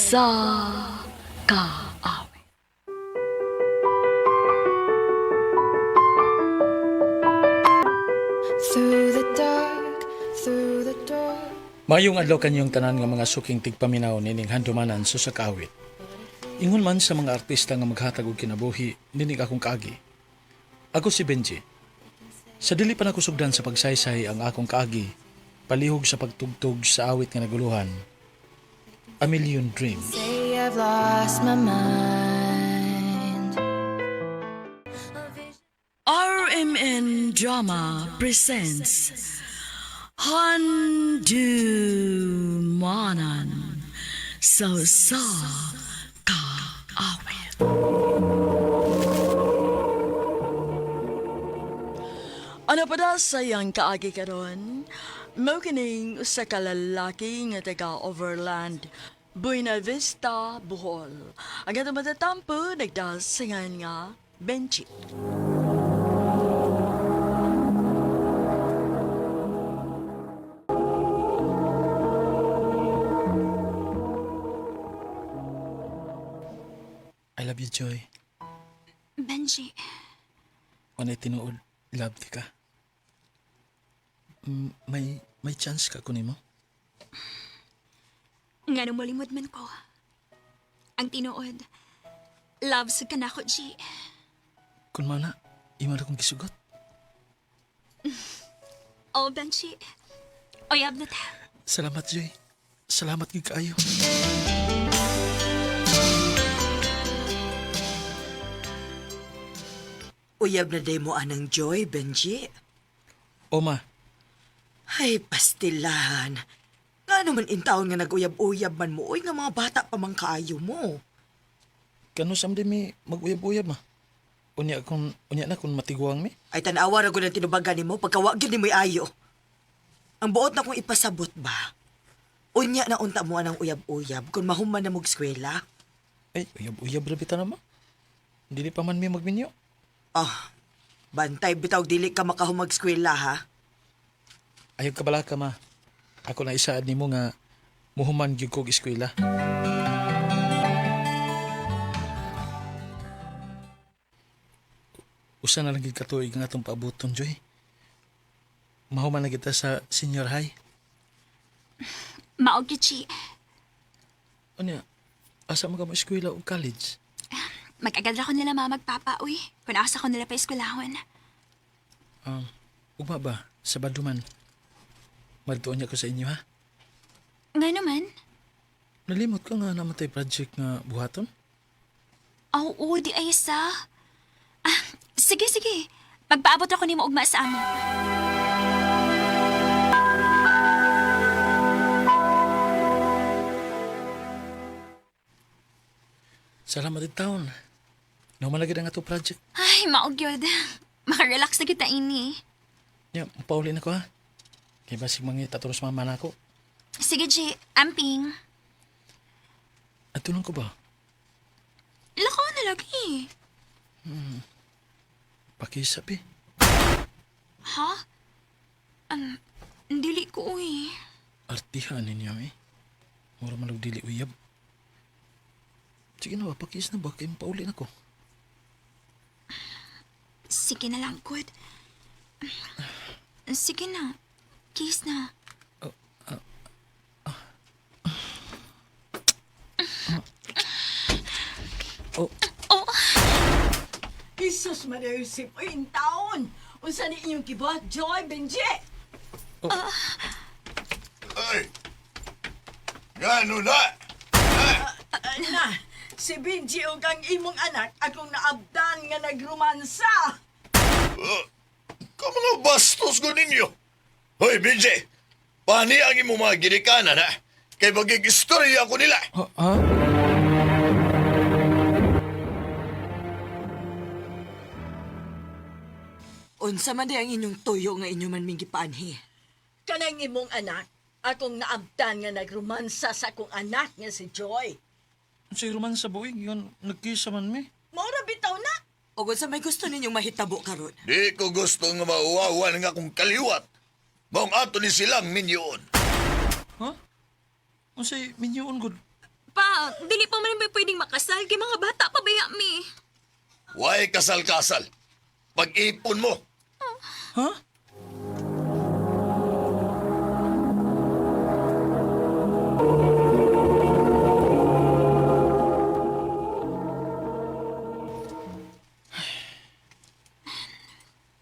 sa kaawit. Through the dark, through the door. Mayong adlaw kanyong tanan nga mga suking tigpaminaw nining handumanan sa kaawit. Ingon man sa mga artista nga maghatag og kinabuhi nining akong kaagi. Ako si Benji. Sa dili pa nako sugdan sa pagsaysay ang akong kaagi, palihog sa pagtugtog sa awit nga naguluhan. A Million Dreams. Say I've lost my mind. RMN Drama presents Handumanan sa kaawit. Ano pa da sayang kaagi karon? Mao kining usa ka lalaki nga taga Overland, Buena Vista, Bohol. Ang atong matatampo nagdasingan nga Benji. I love you, Joy. Benji, Wanay tinuod, love ti ka. May chance ka kunin mo? nga nung malimod man ko. Ang tinuod, love sa kanako, G. Kun mana, imo na kong gisugot. Oh, Benji, oyab na ta. Salamat, Joy. Salamat gid kaayo. Uyab na day mo anang Joy, Benji. Oma, Ay, pastilan. Nga naman intaon nga nag-uyab-uyab man mo, uy nga mga bata pa mang kaayo mo. kano samdi mi mag-uyab-uyab ma? Unya na kung matiguang mi? Ay, tanawa ra ko ng tinubagan ni mo, pagkawagin ni mo'y ayo. Ang buot na kong ipasabot ba? Unya na unta mo anang uyab-uyab kung mahuman na mag-skwela. Ay, uyab-uyab rabita na ma. Dili pa man mi magminyo. Ah, bantay bitaw dili ka makahumag-skwela ha? Ayaw ka bala ka ma. Ako na isaad ni mo nga muhuman gyud kog eskwela. Usa na lang gid katuig nga atong paabuton, Joy. Mahuman na kita sa senior high. Maog, G. Unya, asa mo ka mo eskwela o college? Mag-agadra ko nila magpapa, uy. Kung asa ko nila pa eskwelahon. Ugma ba? Sa Baduman. Magtuon niya ko sa inyo, ha? Nga naman? Nalimot ka nga namatay project nga buhaton? Oo, di ay isa. Ah, sige. Magpaabot ako ni mo ugma sa amo. Salamat din taon. Naumalagid ang ato project. Ay, maog yun. Makarelax na kita ini. Ya, paulin ako, ha? Kaya basig mangita tulos mama na ako. Sige, G. Amping. At tulong ko ba? Lakaw na lagi. Pakisap eh. Ha? Dili ko, uy. Artihan ninyo eh. Mura man dili uyab. Sige na ba, pakis na ba? Kaya paulin ako. Sige na lang, good. Sige na. Kiss na. Oh, Jesus Marisip, ay taon! Unsa ni inyong kibuhat, Joy, Benji? Ay! Gano na? Na, si Benji o kang imong anak, akong naabdan nga nagromansa. Ka mga bastos ko ninyo. Hoy, Benji! Pani ang imo mga ginikanan, ha? Kay magig-istorya ko nila. ha? Unsa man day ang inyong tuyo nga inyo man mingi paanhi. Kanang imong anak, akong naabdan nga nagromansa sa akong anak nga si Joy. Si Roman sa buwig, yun, nagkisa man mi. Maura bitaw na. O kung sa may gusto ninyong mahitabo karon. Di ko gusto nga mauwawan nga kung kaliwat. Maong ato ni silang minyoon. Ha? Unsay minyoon gud? Pa, dili pa man may pwedeng makasal kay mga bata pa baya mi. Why kasal-kasal? Pag-ipon mo. Ha?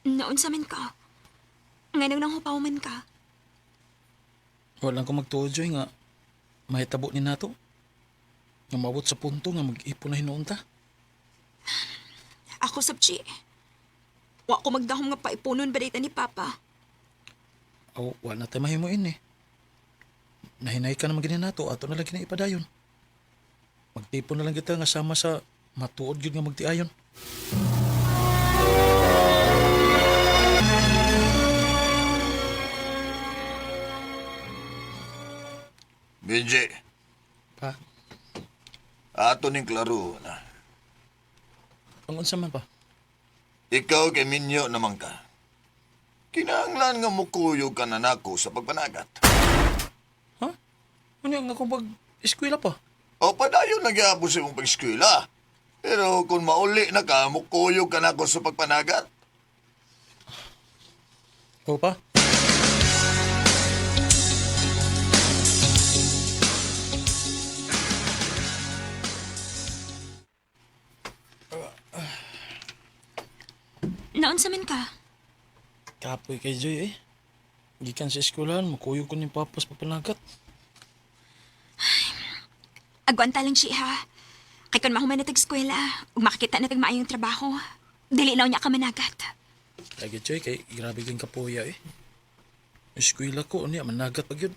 Naunsa man ka? Ngayon nang hupaw man ka. Wala ko magtuod, Joy, nga mahitabo ni nato. Nga mabot sa punto nga mag-ipon na hinuunta. Ako sabchi. Wa ko magdahom nga paipunon ba ni Papa. O, wala na tayo mahimuin eh. Nahinay ka naman ganyan nato, ato na lang ipadayon. Magtipon na lang kita nga sama sa matuod yun nga magtiayon. Benji, Pa, ato ning klaro na. ang unsa man pa? Ikaw kay Minyo naman ka. Kinahanglan nga mukuyog ka na nako sa pagpanagat. Ha? Ano yung akong pag-eskwela pa? O padayon nagyapon sa imong pag-eskwela. Pero kung mauli na ka, mukuyog ka nako sa pagpanagat. O pa? Naunsa man ka? Kapoy kay Joy eh. Gikan sa eskwelahan, makuyog ko ni Papas papanagat. Agwanta lang siya ha. Kay kung mahuman na tag-eskwela, ug makakita na tag-maayong trabaho, dili na niya ka managat. Lagi Joy, kay grabe kang kapuya eh. Eskwela ko, niya managat pag yun.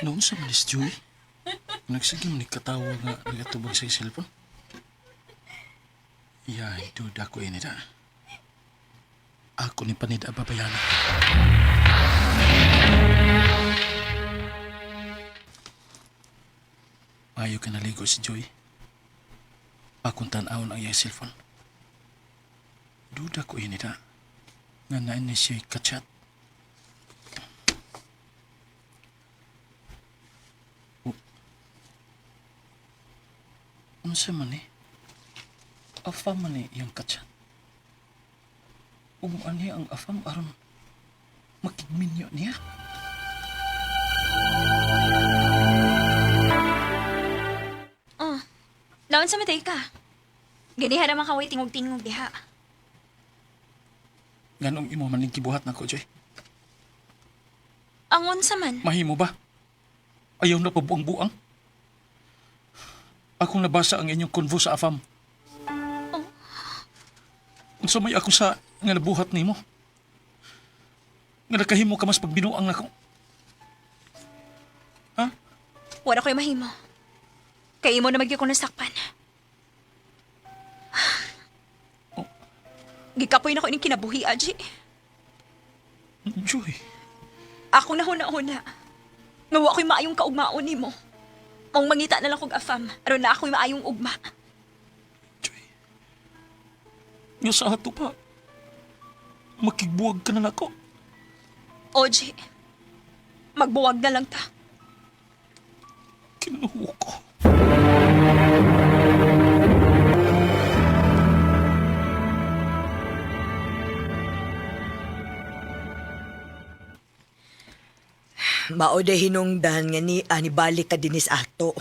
Noon sa manis, Joy, nagsige mo ni katawa nga nagatubag sa cellphone. Yay, duda ko ini da. Ako ni panida babayana. Ayaw ka naligo si Joy. Akong tanawon ang iyang cellphone. Duda ko ini da. Nga naan ni siya kachat. Ano siya man eh? Afam man eh yung kachat. Umuan niya ang afam aron makigminyo niya. Oh, naunsa matay ka? Ganihan naman kaway tingog-tingog diha. Ganong imo man yung kibuhat na ko, Joy. Ang unsa man? Mahimo ba? Ayaw na pabuang-buang? Akong nabasa ang inyong konvo sa afam. Ang sumay ako sa nga nabuhat nimo. Nga nakahimo ka mas pagbinuang nako. Ha? Wala ko'y mahimo. Kay imo na magyo ko nasakpan. Gikapoy na ko ining kinabuhi, Aji. Joy, Ako na huna-huna. Nga wa ko'y maayong kaugmaon nimo. Mong mangita na lang kong afam, aron na ako'y maayong ugma. Joy. Nga sa ato pa. Makigbuwag ka na nako. Oji, magbuwag na lang ta. Kinuho ko. Mao de hinungdan nga ni ani balik ka dinis ato.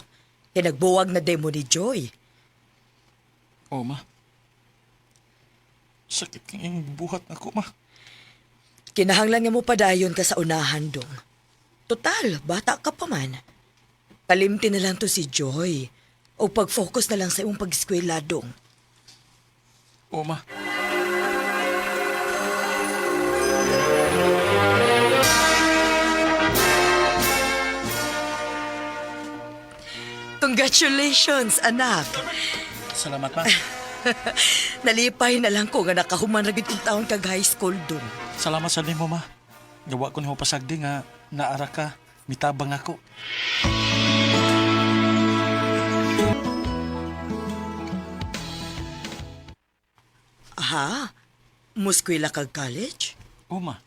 Kaya nagbuwag na demo ni Joy. Oh, ma. Sakit kang iyong buhat na ko, ma. Kinahanglan nga mo padayon ka sa unahan dong. Total, bata ka pa man. Kalimti na lang to si Joy. O pag-focus na lang sa iyong pag-eskwela dong. Oh, ma. Congratulations, anak. Salamat, ma. Nalipay na lang ko nga nakahuman na gid kong taon kag high school dong. Salamat sa nimo, ma. Gawa ko ni mo pasagdi nga naara ka, mitabang ako. Ha? Muskwila kag college? Uma,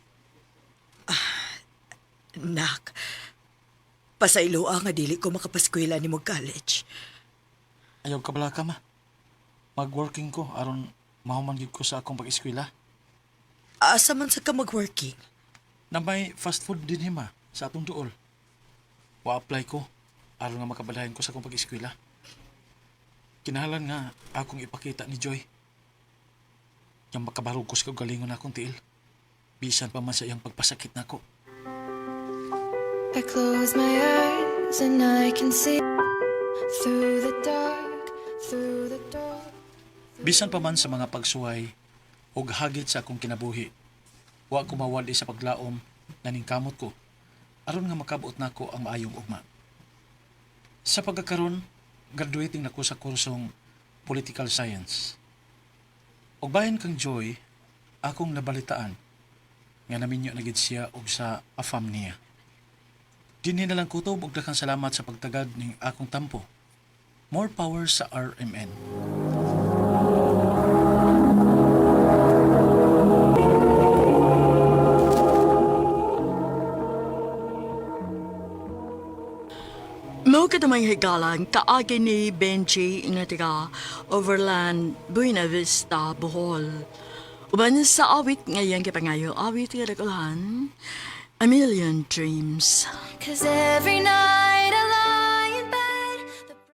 Nak, pasaylo nga dili ko makapaskwela ni mo college. ayaw ka bala ka ma. Mag-working ko aron mahuman gyud ko sa akong pag-eskwela. Asa man sa ka mag-working? Na may fast food din hima sa atong duol. Wa-apply ko aron nga makabalayan ko sa akong pag-eskwela. Kinahanglan nga akong ipakita ni Joy. Yang makabarog ko sa kagalingon akong tiil. Bisan pa man sa iyang pagpasakit nako. I close my eyes and I can see through the dark, through the dark. Bisan pa man sa mga pagsuway o hagit sa akong kinabuhi, wa ko mawali sa paglaom na ningkamot ko aron nga makabot nako ang maayong ugma. Sa pagkakaroon, graduating nako sa kursong Political Science. Og bayan kang Joy, akong nabalitaan nga naminyo na gid siya og sa afam niya. Dinhi na lang kutob og daghang salamat sa pagtagad ning akong tampo. More power sa RMN. Mao kadamay higalan kaagi ni Benji nga taga Overland, Buena Vista, Bohol. Uban sa awit ngayon kapangayo awit nga dakulan, A Million Dreams. 'Cause every night